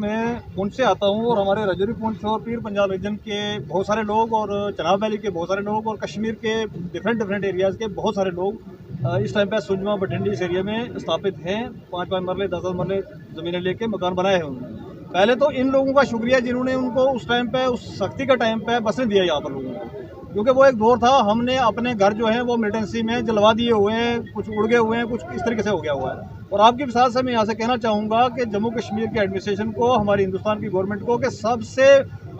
मैं पुंछ से आता हूँ और हमारे रजौरी पुंछ और पीर पंजाल रीजन के बहुत सारे लोग और चनाब वैली के बहुत सारे लोग और कश्मीर के डिफरेंट एरियाज़ के बहुत सारे लोग इस टाइम पे सुजमा बठिंडी इस एरिया में स्थापित हैं। 5-5 मरले 10-10 मरले ज़मीनें लेके मकान बनाए हैं उन्होंने। पहले तो इन लोगों का शुक्रिया जिन्होंने उनको उस टाइम पे उस सख्ती का टाइम पे बसने दिया यहाँ पर लोगों को, क्योंकि वो एक दौर था। हमने अपने घर जो है वो मिलिटेंसी में जलवा दिए हुए हैं, कुछ उड़ गए हुए हैं, कुछ इस तरीके से हो गया हुआ है। और आपके साथ से मैं यहाँ से कहना चाहूँगा कि जम्मू कश्मीर के एडमिनिस्ट्रेशन को, हमारी हिंदुस्तान की गवर्नमेंट को, कि सबसे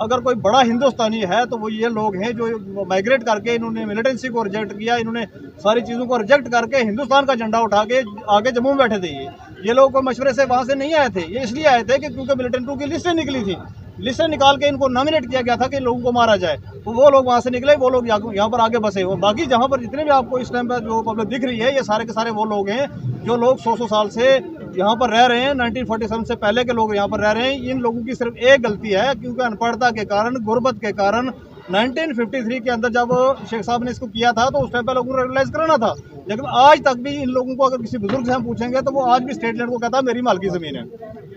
अगर कोई बड़ा हिंदुस्तानी है तो वो ये लोग हैं जो माइग्रेट करके इन्होंने मिलिटेंसी को रिजेक्ट किया, इन्होंने सारी चीज़ों को रिजेक्ट करके हिंदुस्तान का झंडा उठा के आगे जम्मू में बैठे थे। ये लोग कोई मशवरे से वहाँ से नहीं आए थे, ये इसलिए आए थे कि क्योंकि मिलिटेंटों की लिस्टें निकली थी, लिस्टें निकाल के इनको नॉमिनेट किया गया था कि लोगों को मारा जाए। तो वो लोग वहाँ से निकले, वो लोग यहाँ पर आगे बसे। और बाकी जहाँ पर जितने भी आपको इस टाइम पर जो पब्लिक दिख रही है, ये सारे के सारे वो लोग हैं जो लोग 100 साल से यहाँ पर रह रहे हैं। 1947 से पहले के लोग यहाँ पर रह रहे हैं। इन लोगों की सिर्फ एक गलती है, क्योंकि अनपढ़ता के कारण, गुर्बत के कारण 1953 के अंदर जब शेख साहब ने इसको किया था तो उस टाइम पर लोगों को रेगुलाइज कराना था। लेकिन आज तक भी इन लोगों को अगर किसी बुजुर्ग से हम पूछेंगे तो वो आज भी स्टेट लैंड को कहता है मेरी माल की ज़मीन है।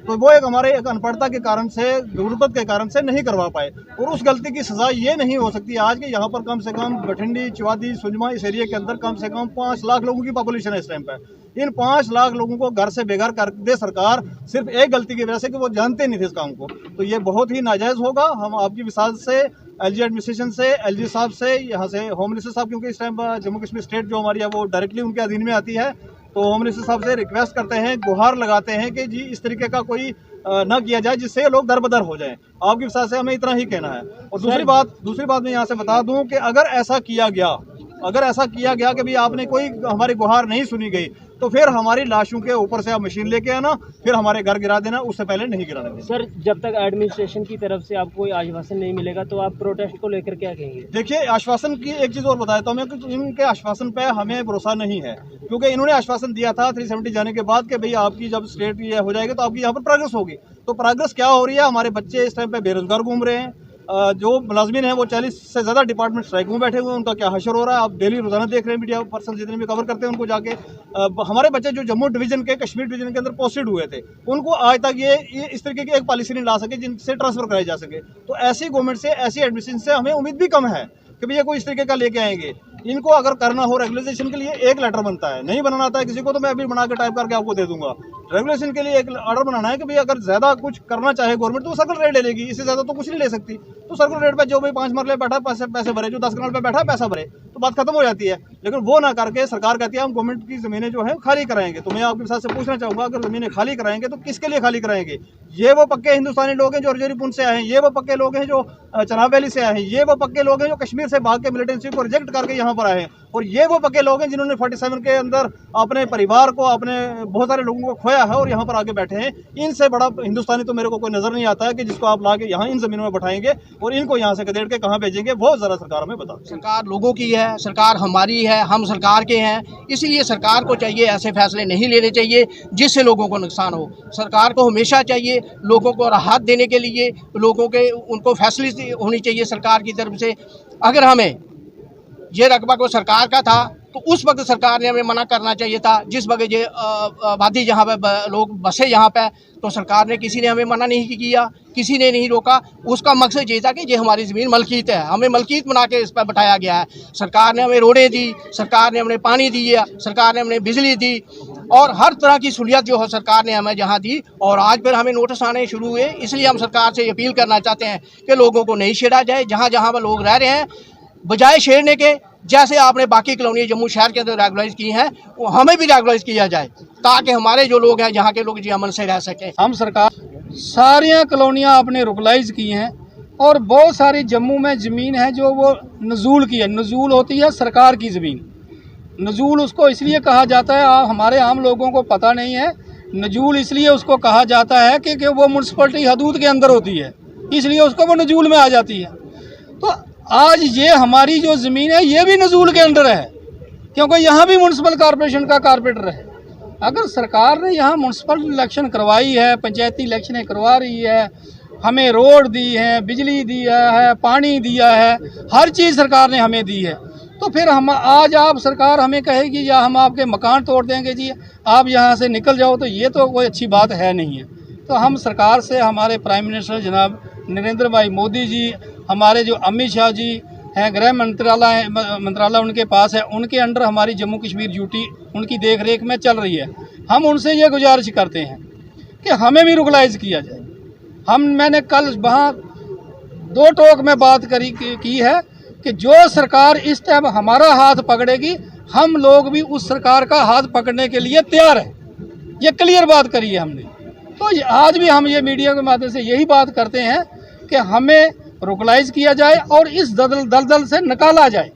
तो वो एक हमारे एक अनपढ़ता के कारण से, गुर्बत के कारण से नहीं करवा पाए। और उस गलती की सज़ा ये नहीं हो सकती आज कि यहाँ पर कम से कम बठिंडी, चिवादी, सुजमा इस एरिया के अंदर कम से कम 5 लाख लोगों की पॉपुलेशन है इस टाइम पर। इन 5 लाख लोगों को घर से बेघर कर दे सरकार, सिर्फ एक गलती की वजह से कि वो जानते नहीं थे इस काम को। तो ये बहुत ही नाजायज़ होगा। हम आपकी विसात से, एलजी एडमिनिस्ट्रेशन से, एलजी साहब से, यहाँ से होम मिनिस्टर साहब, क्योंकि इस टाइम पर जम्मू कश्मीर स्टेट जो हमारी है वो डायरेक्टली उनके अधीन में आती है, तो होम मिनिस्टर साहब से रिक्वेस्ट करते हैं, गुहार लगाते हैं कि जी इस तरीके का कोई ना किया जाए जिससे ये लोग दरबदर हो जाएं। आपकी विसात से हमें इतना ही कहना है। और दूसरी बात मैं यहाँ से बता दूँ कि अगर ऐसा किया गया कि भाई आपने कोई हमारी गुहार नहीं सुनी गई, तो फिर हमारी लाशों के ऊपर से आप मशीन लेके आना, फिर हमारे घर गिरा देना, उससे पहले नहीं गिराना देना। सर, जब तक एडमिनिस्ट्रेशन की तरफ से आपको कोई आश्वासन नहीं मिलेगा तो आप प्रोटेस्ट को लेकर क्या कहेंगे? देखिए, आश्वासन की एक चीज़ और बताया तो हमें कि इनके आश्वासन पे हमें भरोसा नहीं है, क्योंकि इन्होंने आश्वासन दिया था 370 जाने के बाद कि भाई आपकी जब स्टेट ये हो जाएगी तो आपकी यहाँ पर प्रोग्रेस होगी। तो प्रोग्रेस क्या हो रही है? हमारे बच्चे इस टाइम पे बेरोजगार घूम रहे हैं, जो मुलाजमीन हैं वो 40 से ज़्यादा डिपार्टमेंट स्ट्राइक में बैठे हुए हैं। उनका क्या हशर हो रहा है आप डेली रोजाना देख रहे हैं, मीडिया पर्सन जितने भी कवर करते हैं उनको जाके। हमारे बच्चे जो जम्मू डिवीजन के, कश्मीर डिवीजन के अंदर पोस्टेड हुए थे, उनको आज तक ये इस तरीके की एक पॉलिसी नहीं ला सके जिनसे ट्रांसफर कराई जा सके। तो ऐसी गवर्नमेंट से, ऐसी एडमिनिस्ट्रेशन से हमें उम्मीद भी कम है कि भैया कोई इस तरीके का लेके आएंगे। इनको अगर करना हो रेगुलेशन के लिए एक लेटर बनता है, नहीं बनाना आता है किसी को तो मैं अभी बना के टाइप करके आपको दे दूंगा। रेगुलेशन के लिए एक ऑर्डर बनाना है कि भाई अगर ज्यादा कुछ करना चाहे गवर्नमेंट तो सर्कुलर रेट ले लेगी, इससे ज्यादा तो कुछ नहीं ले सकती। तो सर्कुलर रेट पे जो भाई 5 मरले बैठा पैसे भरे, जो 10 कनाल पे बैठा पैसा भरे, तो बात खत्म हो जाती है। लेकिन वो ना करके सरकार कहती है हम गवर्नमेंट की जमीनें जो है खाली कराएंगे। तो मैं आपके साथ से पूछना चाहूंगा, अगर जमीनें खाली कराएंगे तो किसके लिए खाली कराएंगे? ये वो पक्के हिंदुस्तानी लोग हैं जो रजौरी पुंछ से आए हैं, ये वो पक्के लोग हैं जो चनाब वैली से आए हैं, ये वो पक्के लोग हैं जो कश्मीर से भाग के मिलिटेंसी को रिजेक्ट करके यहाँ पर आए हैं, और ये वो पक्के लोग हैं जिन्होंने 47 के अंदर अपने परिवार को, अपने बहुत सारे लोगों को खोया है और यहाँ पर आगे बैठे हैं। इनसे बड़ा हिंदुस्तानी तो मेरे को कोई नजर नहीं आता है कि जिसको आप लाके यहाँ इन जमीनों में बैठाएंगे और इनको यहाँ से खदेड़ के कहाँ भेजेंगे, वो जरा सरकार हमें बता। सरकार लोगों की है, सरकार हमारी है, हम सरकार के हैं, इसलिए सरकार को चाहिए ऐसे फैसले नहीं लेने चाहिए जिससे लोगों को नुकसान हो। सरकार को हमेशा चाहिए लोगों को राहत देने के लिए, लोगों के उनको फैसिलिटी होनी चाहिए सरकार की तरफ से। अगर हमें ये रकबा को सरकार का था तो उस वक्त सरकार ने हमें मना करना चाहिए था। जिस वक्त ये आबादी जहाँ पे लोग बसे यहाँ पे, तो सरकार ने, किसी ने हमें मना नहीं किया, किसी ने नहीं रोका। उसका मकसद ये था कि ये हमारी ज़मीन मलकीत है, हमें मलकीत बना के इस पर बैठाया गया है। सरकार ने हमें रोडें दी, सरकार ने हमें पानी दिया, सरकार ने हमें बिजली दी और हर तरह की सहूलियत जो है सरकार ने हमें जहाँ दी। और आज फिर हमें नोटिस आने शुरू हुए, इसलिए हम सरकार से अपील करना चाहते हैं कि लोगों को नहीं छेड़ा जाए। जहाँ जहाँ पर लोग रह रहे हैं, बजाय छेड़ने के, जैसे आपने बाकी कॉलोनी जम्मू शहर के अंदर रेगुलाइज की हैं, वो हमें भी रेगुलाइज किया जाए ताकि हमारे जो लोग हैं, यहाँ के लोग जी अमन से रह सकें। हम सरकार सारियाँ कॉलोनियाँ आपने रेगुलाइज की हैं और बहुत सारी जम्मू में ज़मीन है जो वो नजूल की है। नजूल होती है सरकार की ज़मीन। नजूल उसको इसलिए कहा जाता है, हमारे आम लोगों को पता नहीं है। नजूल इसलिए उसको कहा जाता है कि वो म्यूनसिपलिटी हदूद के अंदर होती है, इसलिए उसको वो नजूल में आ जाती है। तो आज ये हमारी जो ज़मीन है ये भी नजूल के अंदर है, क्योंकि यहाँ भी म्यूनसिपल कॉरपोरेशन का कारपोरेटर है। अगर सरकार ने यहाँ म्यूनसिपल इलेक्शन करवाई है, पंचायती इलेक्शनें करवा रही है, हमें रोड दी है, बिजली दिया है, पानी दिया है, हर चीज़ सरकार ने हमें दी है, तो फिर हम आज आप सरकार हमें कहेगी या हम आपके मकान तोड़ देंगे जी आप यहाँ से निकल जाओ, तो ये तो कोई अच्छी बात है नहीं है। तो हम सरकार से, हमारे प्राइम मिनिस्टर जनाब नरेंद्र भाई मोदी जी, हमारे जो अमित शाह जी हैं, गृह मंत्रालय उनके पास है, उनके अंडर हमारी जम्मू कश्मीर ड्यूटी उनकी देख रेख में चल रही है। हम उनसे ये गुजारिश करते हैं कि हमें भी रुगलाइज किया जाए। मैंने कल वहाँ 2 टोक में बात की है कि जो सरकार इस टाइम हमारा हाथ पकड़ेगी, हम लोग भी उस सरकार का हाथ पकड़ने के लिए तैयार हैं। ये क्लियर बात करी है हमने। तो आज भी हम ये मीडिया के माध्यम से यही बात करते हैं कि हमें रुगलाइज किया जाए और इस दलदल से निकाला जाए।